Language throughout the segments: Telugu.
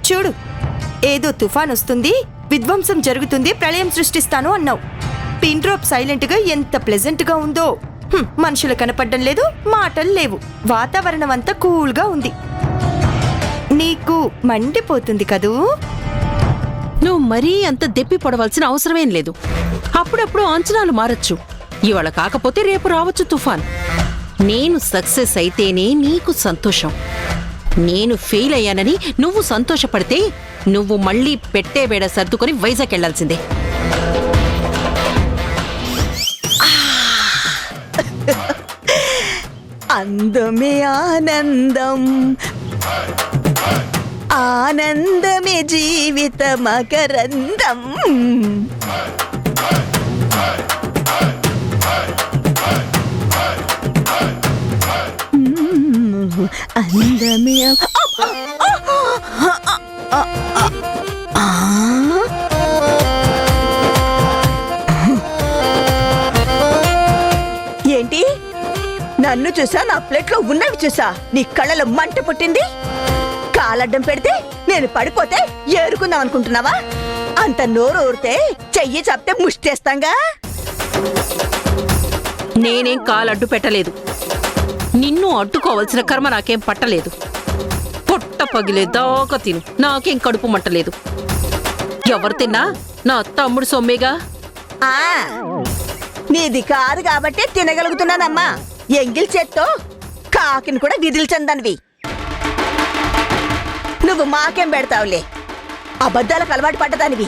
చూడు, ఏదో తుఫాన్ వస్తుంది, విధ్వంసం జరుగుతుంది, ప్రళయం సృష్టిస్తాను అన్నావు. పిన్ డ్రాప్ సైలెంట్ గా ఎంత ప్లెజెంట్ గా ఉందో. మనుషులు కనపడ్డం లేదు, మాటలు లేవు, వాతావరణం అంతా కూల్ గా ఉంది. నీకు మండిపోతుంది కదూ. నువ్వు మరీ అంత దెప్పి పడవలసిన అవసరమేం లేదు. అప్పుడప్పుడు అంచనాలు మారచ్చు. ఇవాళ కాకపోతే రేపు రావచ్చు తుఫాన్. నేను సక్సెస్ అయితేనే నీకు సంతోషం. నేను ఫెయిల్ అయ్యానని నువ్వు సంతోషపడితే నువ్వు మళ్ళీ పెట్టే బేడ సర్దుకొని వైజాగ్ వెళ్లాల్సిందే. అందమే ఆనందం, ఆనందమే జీవిత మకరందం. అందమే ఏంటి? నన్ను చూసా, నా ప్లేట్లో ఉన్నవి చూసా నీ కళ్ళలో మంట పుట్టింది. కాలడ్డం పెడితే నేను పడిపోతే ఏరుకుందాం అనుకుంటున్నావా? అంత నోరు ఊరితే చెయ్యి చెప్తే ముష్టేస్తాంగా. నేనేం కాలడ్డు పెట్టలేదు. నిన్ను అడ్డుకోవాల్సిన కర్మ నాకేం పట్టలేదు. పొట్ట పగిలే దాకా తిను, నాకేం కడుపు మంటలేదు. ఎవరు తిన్నా నా తమ్ముడు సొమ్మేగా. నీది కాదు కాబట్టి తినగలుగుతున్నానమ్మా. ఎంగిల్ చేత్తో కాకిని కూడా విదిల్చందనివి. నువ్వు మాకేం పెడతావులే, అబద్ధాలకు అలవాటు పడ్డదానివి.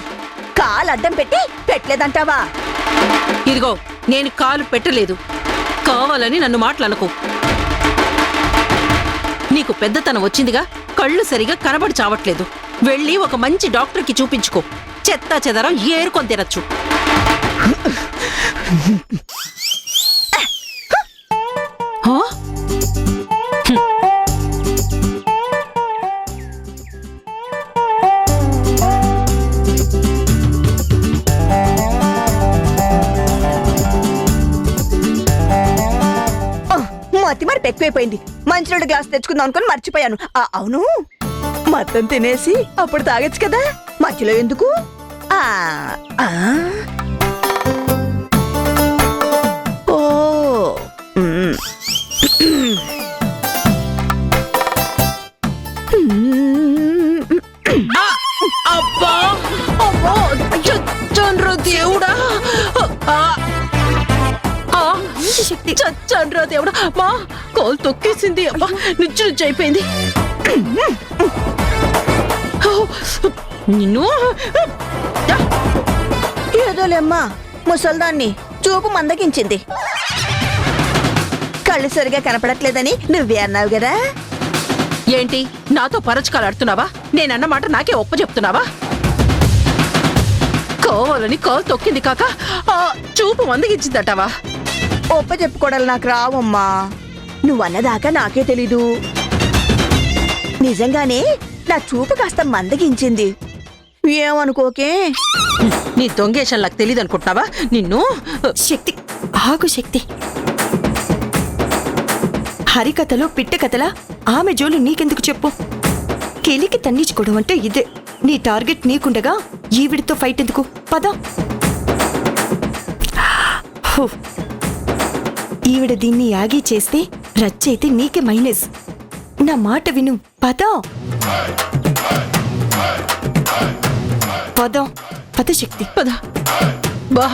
కాలు అడ్డం పెట్టి పెట్టలేదంటావా? ఇదిగో, నేను కాలు పెట్టలేదు. కావాలని నన్ను మాటలనుకో. నీకు పెద్దతనం వచ్చిందిగా, కళ్ళు సరిగా కనబడి చావట్లేదు. వెళ్ళి ఒక మంచి డాక్టర్కి చూపించుకో. చెత్తా చెదరం ఏరుకొని తినచ్చు. మతి మరి ఎక్కువైపోయింది. మంచినీళ్ళ గ్లాస్ తెచ్చుకుందాం అనుకుని మర్చిపోయాను. అవును, మొత్తం తినేసి అప్పుడు తాగొచ్చు కదా, మధ్యలో ఎందుకు? ఓ అబ్బా, అబ్బో, చచ్చండ్రా దేవుడా, చచ్చండ్రా దేవుడా. మా కాలు తొక్కేసింది. అబ్బా, నిచ్చు నిచ్చు అయిపోయింది. నిన్ను ఏదోలేమ్మా, ముసల్దాన్ని చూపు మందగించింది. కళ్ళు సరిగా కనపడట్లేదని నువ్వే అన్నావు కదా. ఏంటి నాతో పరచకాలు ఆడుతున్నావా? నేనన్న మాట నాకే ఒప్ప చెప్తున్నావా? కావాలని కాలు తొక్కింది కాక చూపు మందగించిందటవా? ఒప్ప చెప్పుకోవడాలు నాకు రావమ్మా. నువ్వన్నదాకా నాకే తెలీదు. నిజంగానే నా చూపు కాస్త మందగించింది. ఏమనుకోకే. నీ దొంగేషన్ నాకు తెలీదు అనుకుంటున్నావా? నిన్ను. శక్తి, ఆగు శక్తి. హరికథలో పిట్ట కథలా ఆమె జోలు నీకెందుకు చెప్పు? కెలికి తన్నించుకోవడం అంటే ఇదే. నీ టార్గెట్ నీకుండగా ఈవిడితో ఫైట్ ఎందుకు? పద. ఈవిడ దీన్ని యాగి చేస్తే రచ్చైతే నీకే మైనస్. నా మాట విను, పద పద పద శక్తి, పద. బా,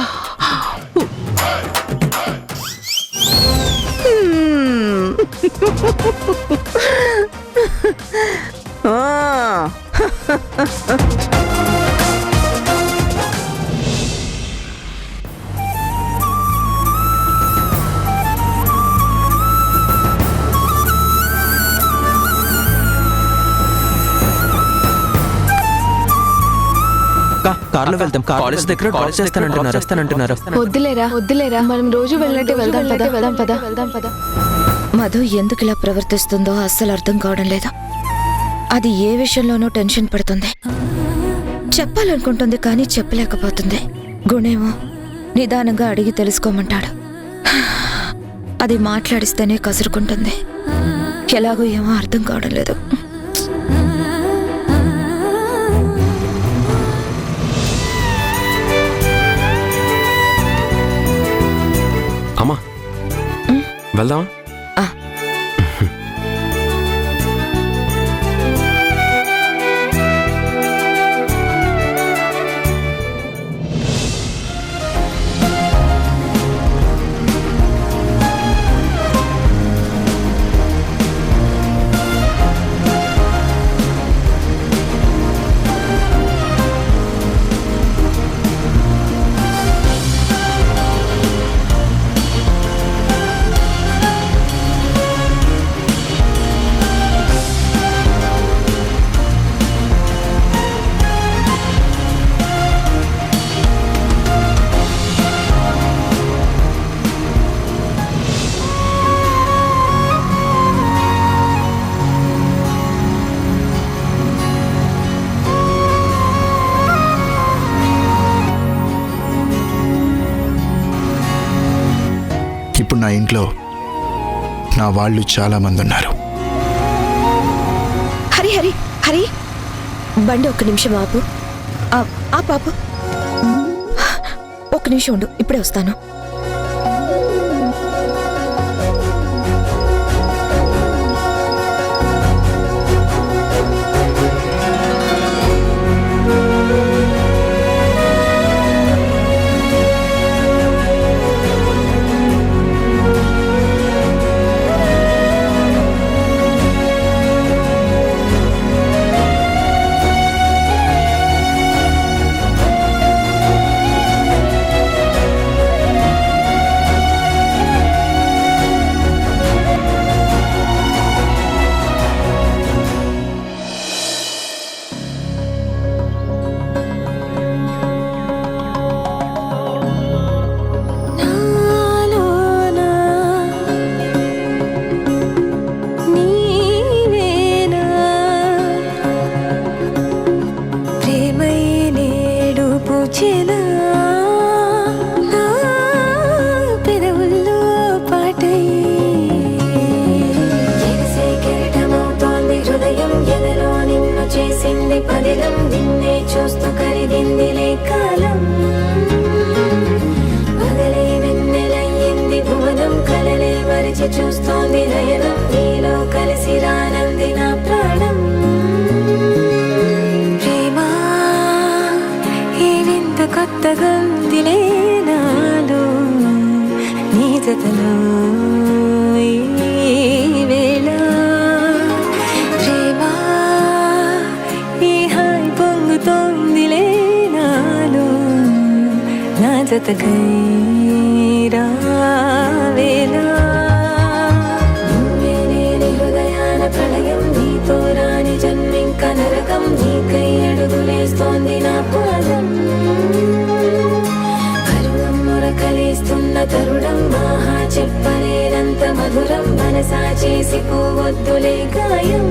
కార్లో వెళ్తాం. కాలేజ్ దగ్గర డ్రాప్ చేస్తానంటున్నారు. వద్దులేరా, మనం రోజు వెళ్ళినట్టే వెళ్దాం పద. మధు ఎందుకు ఇలా ప్రవర్తిస్తుందో అస్సలు అర్థం కావడం లేదు. అది ఏ విషయంలోనూ టెన్షన్ పడుతుంది. చెప్పాలనుకుంటుంది కానీ చెప్పలేకపోతుంది. గుణేమో నిదానంగా అడిగి తెలుసుకోమంటాడు. అది మాట్లాడిస్తేనే కసురుకుంటుంది. ఎలాగో ఏమో అర్థం కావడం లేదు. వెళ్దాం. ఆ. ఇప్పుడు నా ఇంట్లో నా వాళ్ళు చాలా మంది ఉన్నారు. హరి హరి హరి బండి ఒక్క నిమిషం ఆపు. ఆ పాపు ఒక్క నిమిషం ఉండు, ఇప్పుడే వస్తాను. చూస్తోంది నయనం నీలో కలిసి రానంది నా ప్రాణం. ప్రేమ ఏవింత కొత్తగా ఉందిలే నాలో నీ జతలో ఈ వేళ. ప్రేమ ఈ హాయి పొంగుతోందిలే నాలో నా జతకై రావేలా. ప్రళయం నీతో రాని జన్మింక నరకం నీకై అడుగులేస్తోంది నా పాదం. కరుణం మురకలేస్తున్న తరుణం ఆహా చెప్పలేనంత మధురం మనసా చేసి పోవద్దులే గాయం.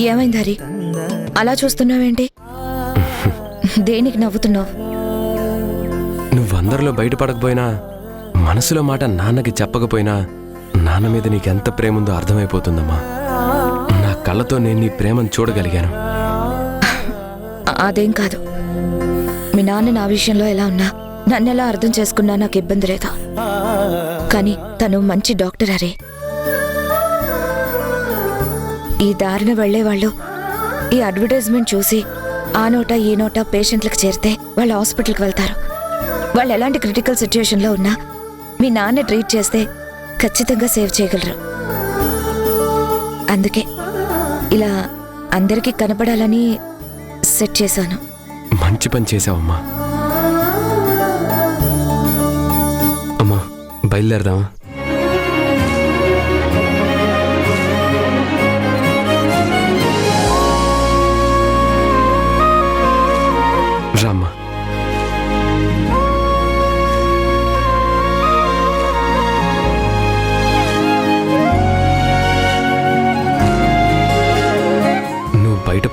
ఏమైంది హరి, అలా చూస్తున్నావేంటి? దేనికి నవ్వుతున్నావు? నువ్వందరిలో బయటపడకపోయినా మనసులో మాట నాన్నకి చెప్పకపోయినా నాన్న మీద నీకెంత ప్రేమ ఉందో అర్థమైపోతుందమ్మా. నా కళ్ళతో నేను నీ ప్రేమను చూడగలిగాను. అదేం కాదు. మీ నాన్న నా విషయంలో ఎలా ఉన్నా నన్నెలా అర్థం చేసుకున్నా నాకు ఇబ్బంది లేదు. కానీ తను మంచి డాక్టర్ హరి. ఈ దారిన వెళ్లేవాళ్ళు ఈ అడ్వర్టైజ్మెంట్ చూసి ఆ నోట ఈ నోట పేషెంట్లకు చేరితే వాళ్ళు హాస్పిటల్కి వెళ్తారు. వాళ్ళు ఎలాంటి క్రిటికల్ సిచ్యుయేషన్లో ఉన్నా మీ నాన్న ట్రీట్ చేస్తే ఖచ్చితంగా సేవ్ చేయగలరు. అందుకే ఇలా అందరికీ కనపడాలని సెట్ చేశాను. మంచి పని చేసావమ్మా. అమ్మా బయలుదేరదామా?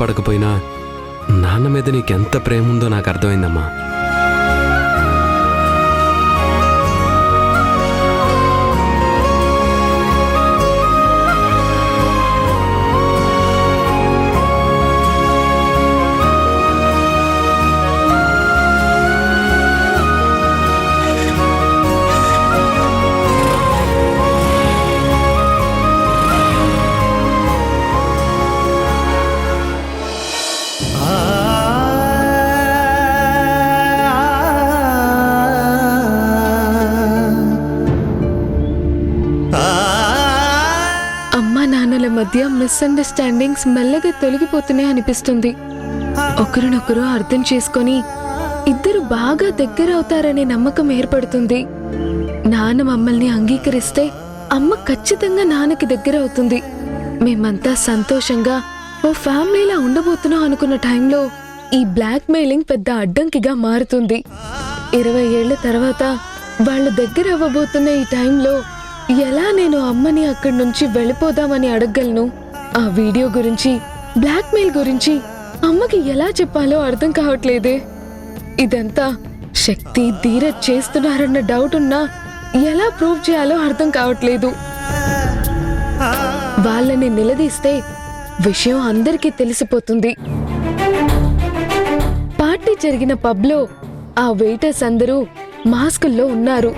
కనపడకపోయినా నాన్న మీద నీకెంత ప్రేమ ఉందో నాకు అర్థమైందమ్మా. అమ్మా నాన్నల మధ్య మిస్అండర్స్టాండింగ్స్ మెల్లగా తొలగిపోతున్నాయి అనిపిస్తుంది. ఒకరినొకరు అర్థం చేసుకొని ఇద్దరు బాగా దగ్గర అవుతారనే నమ్మకం ఏర్పడుతుంది. నాన్న మమ్మల్ని అంగీకరిస్తే అమ్మ ఖచ్చితంగా నాన్నకి దగ్గర అవుతుంది. మేమంతా సంతోషంగా ఓ ఫ్యామిలీలా ఉండబోతున్నాం అనుకున్న టైంలో ఈ బ్లాక్ మెయిలింగ్ పెద్ద అడ్డంకిగా మారుతుంది. 20 ఏళ్ల తర్వాత వాళ్ళ దగ్గర అవ్వబోతున్న ఈ టైంలో ఎలా నేను అమ్మని అక్కడి నుంచి వెళ్ళిపోదామని అడగలను? ఆ వీడియో గురించి, బ్లాక్ మెయిల్ గురించి అమ్మకి ఎలా చెప్పాలో అర్థం కావట్లేదే. ఇదంతా శక్తి, ధీరజ్ చేస్తున్నారన్న డౌట్ ఉన్నా ఎలా ప్రూవ్ చేయాలో అర్థం కావట్లేదు. వాళ్ళని నిలదీస్తే విషయం అందరికీ తెలిసిపోతుంది. పార్టీ జరిగిన పబ్లో ఆ వెయిటర్స్ అందరూ మాస్కుల్లో ఉన్నారు.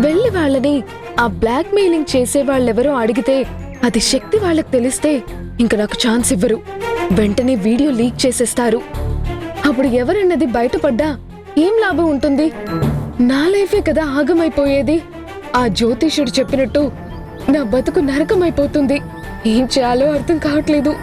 వెళ్ళి వాళ్ళని ఆ బ్లాక్ మెయిలింగ్ చేసే వాళ్ళెవరో అడిగితే అది శక్తి వాళ్ళకి తెలిస్తే ఇంక నాకు ఛాన్స్ ఇవ్వరు. వెంటనే వీడియో లీక్ చేసేస్తారు. అప్పుడు ఎవరన్నది బయటపడ్డా ఏం లాభం ఉంటుంది? నా లైఫే కదా ఆగమైపోయేది. ఆ జ్యోతిషుడు చెప్పినట్టు నా బతుకు నరకమైపోతుంది. ఏం చేయాలో అర్థం కావట్లేదు.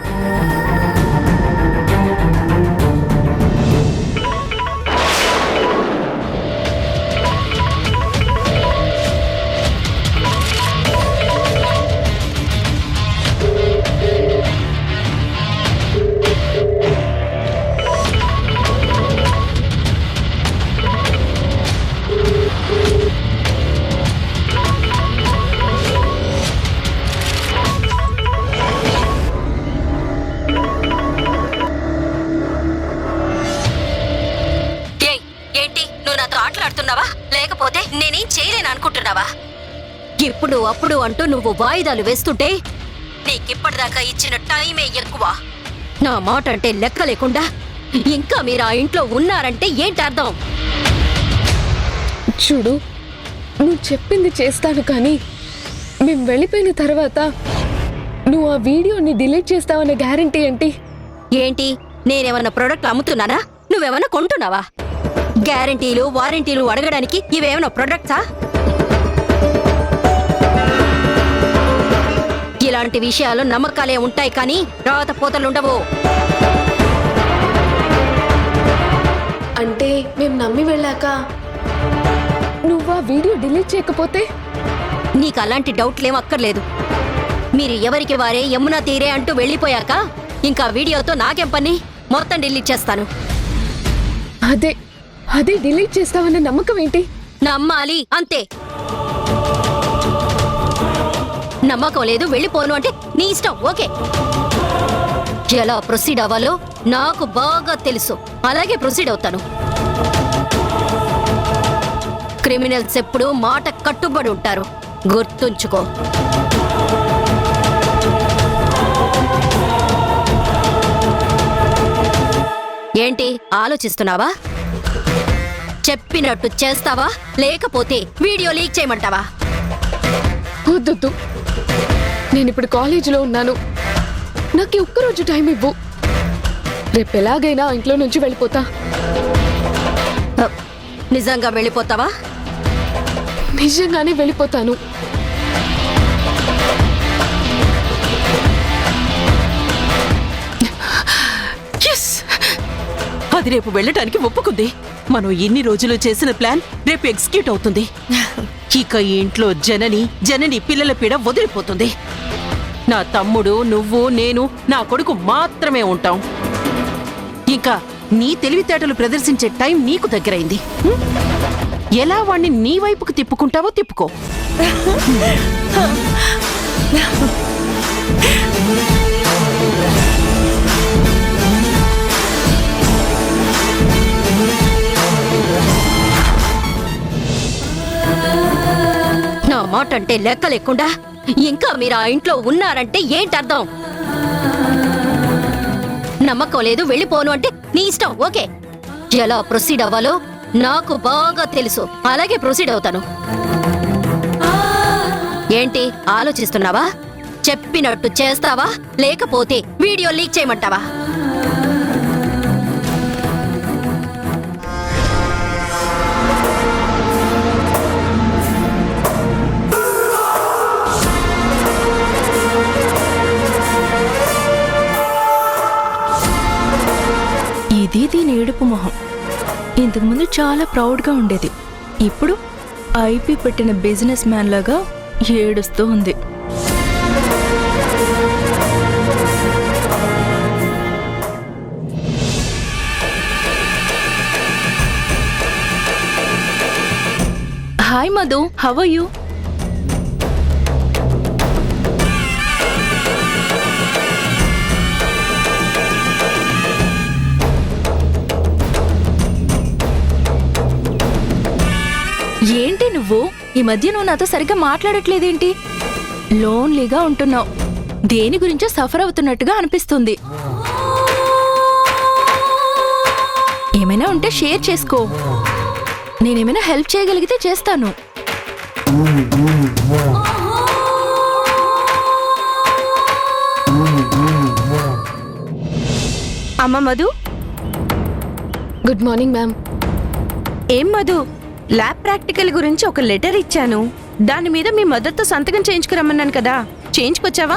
లేకపోతే నేనేం చేయలేను అనుకుంటున్నావా? ఇప్పుడు అప్పుడు అంటూ నువ్వు వాయిదాలు వేస్తుంటే నీకిప్పటిదాకా ఇచ్చిన టైమే ఎక్కువ. నా మాట అంటే లెక్క లేకుండా ఇంకా మీరు ఆ ఇంట్లో ఉన్నారంటే ఏంటి అర్థం? చూడు, నువ్వు చెప్పింది చేస్తాను, కానీ మేము వెళ్ళిపోయిన తర్వాత నువ్వు ఆ వీడియోని డిలీట్ చేస్తావన్న గ్యారంటీ ఏంటి? ఏంటి, నేనేమన్నా ప్రొడక్ట్ అమ్ముతున్నానా? నువ్వేమన్నా కొంటున్నావా? గ్యారంటీలు, వారంటీలు అడగడానికి ఇవేమన్నా ప్రొడక్ట్సా? ఇలాంటి విషయాలు నమ్మకాలే ఉంటాయి కానీ రాత పోతలుండవు. అంటే మేము నమ్మి వెళ్ళాక నువ్వు ఆ వీడియో డిలీట్ చేయకపోతే? నీకు అలాంటి డౌట్లేం అక్కర్లేదు. మీరు ఎవరికి వారే యమునా తీరే అంటూ వెళ్ళిపోయాక ఇంకా వీడియోతో నాకేం పని? మొత్తం డిలీట్ చేస్తాను. అదే డిలీట్ చేస్తావన్న నమ్మకం ఏంటి? నమ్మాలి అంతే. నమ్మకం లేదు, వెళ్ళిపోను అంటే నీ ఇష్టం. ఓకే, ఎలా ప్రొసీడ్ అవ్వాలో నాకు బాగా తెలుసు. అలాగే ప్రొసీడ్ అవుతాను. క్రిమినల్స్ ఎప్పుడు మాట కట్టుబడి ఉంటారు, గుర్తుంచుకో. ఏంటి ఆలోచిస్తున్నావా? చెప్పినట్టు చేస్తావా లేకపోతే వీడియో లీక్ చేయమంటావా? వద్దు, నేను ఇప్పుడు కాలేజీలో ఉన్నాను. నాకు ఒక్కరోజు టైం ఇవ్వు. రేపు ఎలాగైనా ఇంట్లో నుంచి వెళ్ళిపోతా. నిజంగా వెళ్ళిపోతావా? నిజంగానే వెళ్ళిపోతాను. అది రేపు వెళ్ళటానికి ఒప్పుకుంది. మనం ఇన్ని రోజులు చేసిన ప్లాన్ రేపు ఎగ్జిక్యూట్ అవుతుంది. ఇక ఈ ఇంట్లో జనని పిల్లల పీడ వదిలిపోతుంది. నా తమ్ముడు, నువ్వు, నేను, నా కొడుకు మాత్రమే ఉంటాం. ఇంకా నీ తెలివితేటలు ప్రదర్శించే టైం నీకు దగ్గరైంది. ఎలా వాణ్ణి నీ వైపుకు తిప్పుకుంటావో తిప్పుకో. నా మాట అంటే లెక్క లేకుండా ఇంకా మీరు ఆ ఇంట్లో ఉన్నారంటే ఏంటి అర్థం? నమ్మకం లేదు, వెళ్ళిపోను అంటే నీ ఇష్టం, ఓకే. ఎలా ప్రొసీడ్ అవ్వాలో నాకు బాగా తెలుసు, అలాగే ప్రొసీడ్ అవుతాను. ఏంటి ఆలోచిస్తున్నావా? చెప్పినట్టు చేస్తావా లేకపోతే వీడియో లీక్ చేయమంటావా? ఇది దీని ఏడుపు మొహం. ఇంతకుముందు చాలా ప్రౌడ్గా ఉండేది, ఇప్పుడు ఐపీ పెట్టిన బిజినెస్ మ్యాన్ లాగా ఏడుస్తూ ఉంది. Hi Madhu, how are you? ఏంటి నువ్వు ఈ మధ్య నువ్వు నాతో సరిగ్గా మాట్లాడట్లేదేంటి? లోన్లీగా ఉంటున్నావు, దేని గురించో సఫర్ అవుతున్నట్టుగా అనిపిస్తుంది. ఏమైనా ఉంటే షేర్ చేసుకో, నేనేమైనా హెల్ప్ చేయగలిగితే చేస్తాను. అమ్మ మధు. Good morning ma'am. ఏం మధు, ల్యాబ్ ప్రాక్టికల్ గురించి ఒక లెటర్ ఇచ్చాను, దాని మీద మీ మదర్తో సంతకం చేయించుకురమ్మన్నాను కదా, చేయించుకొచ్చావా?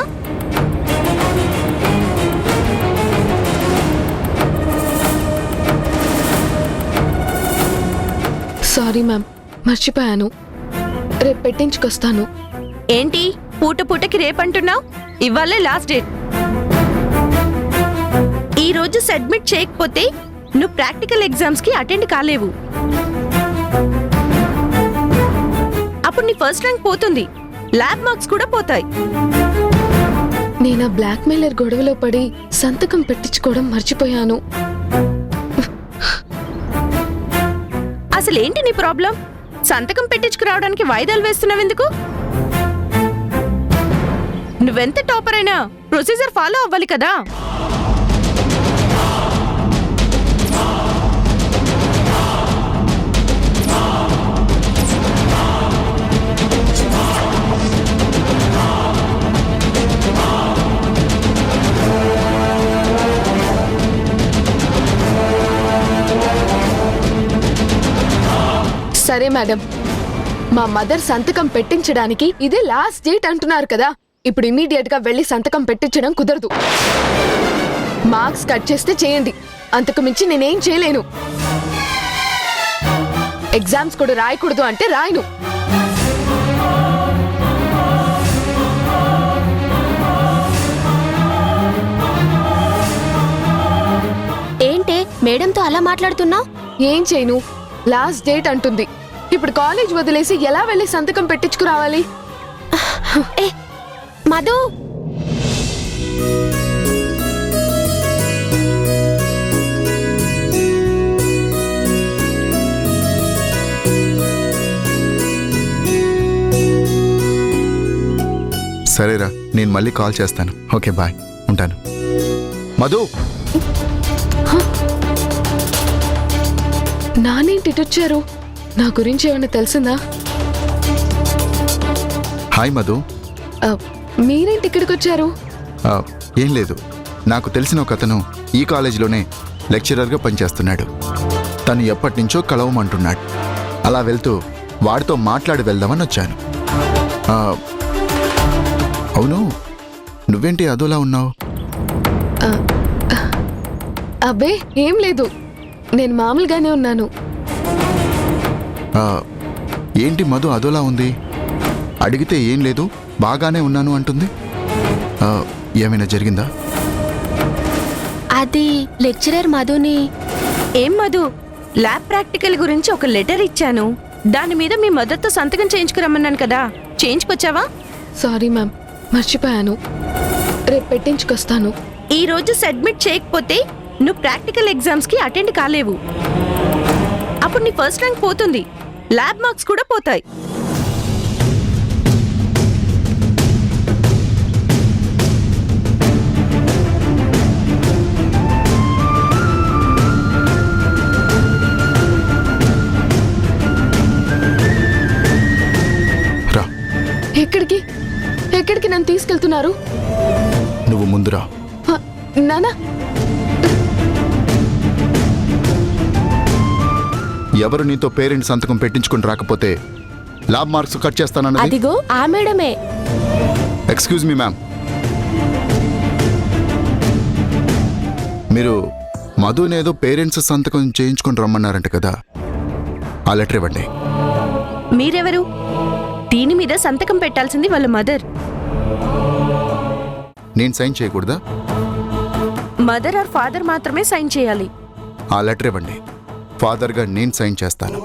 సారీ మ్యామ్, మర్చిపోయాను. రేపు పెట్టించుకొస్తాను. ఏంటి పూట పూటకి రేపంటున్నావు? ఇవాళే లాస్ట్ డేట్. ఈ రోజు సబ్మిట్ చేయకపోతే నువ్వు ప్రాక్టికల్ ఎగ్జామ్స్ కి అటెండ్ కాలేవు. అప్పుడు నీ ఫస్ట్ ర్యాంక్ పోతుంది, ల్యాబ్ మార్క్స్ కూడా పోతాయి. నేను ఆ బ్లాక్ మెయిలర్ గొడవలో పడి సంతకం పెట్టించుకోవడం మర్చిపోయాను. అసలేంటి నీ ప్రాబ్లం? సంతకం పెట్టించుకురావడానికి వాయిదాలు వేస్తున్నావు ఎందుకు? నువ్వెంత టాపర్ అయినా ప్రొసీజర్ ఫాలో అవ్వాలి కదా. సరే మేడం, మా మదర్ సంతకం పెట్టించడానికి ఇదే లాస్ట్ డేట్ అంటున్నారు కదా, ఇప్పుడు ఇమీడియట్ గా వెళ్ళి సంతకం పెట్టించడం కుదరదు. మార్క్స్ కట్ చేస్తే చేయండి, అంతకు మించి నేనేం చేయలేను. ఎగ్జామ్స్ కూడా రాయకూడదు అంటే రాయను. ఏంటే మేడంతో అలా మాట్లాడుతున్నావు? ఏం చేయను, లాస్ట్ డేట్ అంటుంది. ఇప్పుడు కాలేజ్ వదిలేసి ఎలా వెళ్ళి సంతకం పెట్టించుకురావాలి? మధు, సరేరా, నేను మళ్ళీ కాల్ చేస్తాను. ఓకే బాయ్, ఉంటాను. మధు, నానేంటి ఇటొచ్చారు? నా గురించి ఏమైనా తెలిసిందా? హాయ్ మధు. మీరేంటి ఇక్కడికి వచ్చారు? ఏం లేదు, నాకు తెలిసిన ఒక అతను ఈ కాలేజీలోనే లెక్చరర్గా పనిచేస్తున్నాడు. తను ఎప్పటి నుంచో కలవమంటున్నాడు. అలా వెళ్తూ వాడితో మాట్లాడి వెళ్దామని వచ్చాను. అవును, నువ్వేంటి అదోలా ఉన్నావు? అబ్బే ఏం లేదు, నేను మామూలుగానే ఉన్నాను. ఏంటి మధు అదోలా ఉంది? అడిగితే ఏం లేదు, బాగానే ఉన్నాను అంటుంది. ఏమైనా జరిగిందా? అది లెక్చరర్ మధుని. ఏం మధు, ల్యాబ్ ప్రాక్టికల్ గురించి ఒక లెటర్ ఇచ్చాను, దాని మీద మీ మదర్తో సంతకం చేయించుకురమ్మన్నాను కదా, చేయించుకొచ్చావా? సారీ మ్యామ్, మర్చిపోయాను. రేపు పెట్టించుకొస్తాను. ఈ రోజు సబ్మిట్ చేయకపోతే నువ్వు ప్రాక్టికల్ ఎగ్జామ్స్ కి అటెండ్ కాలేవు. అప్పుడు నీ ఫస్ట్ ర్యాంక్ పోతుంది, ల్యాబ్ మార్క్స్ కూడా పోతాయి. ఎక్కడికి ఎక్కడికి నన్ను తీసుకెళ్తున్నారు? నువ్వు ముందురా. నానా, ఎవరు నీతో పేరెంట్ సంతకం పెట్టించుకుని రాకపోతే ల్యాబ్ మార్క్స్ కట్ చేస్తానన్నది? అదిగో ఆ మేడమే. ఎక్స్క్యూజ్ మీ మ్యామ్, మీరు మధునేదో పేరెంట్స్ సంతకం చేయించుకుని రమ్మన్నారంట కదా, ఆ లెటర్ ఇవ్వండి. మీరెవరు? దీని మీద సంతకం పెట్టాల్సింది వాళ్ళ మదర్. నేను సైన్ చేయకూడదా? మదర్ ఆర్ ఫాదర్ మాత్రమే సైన్ చేయాలి. ఆ లెటర్ ఇవ్వండి, ఫాదర్గా నేను సైన్ చేస్తాను.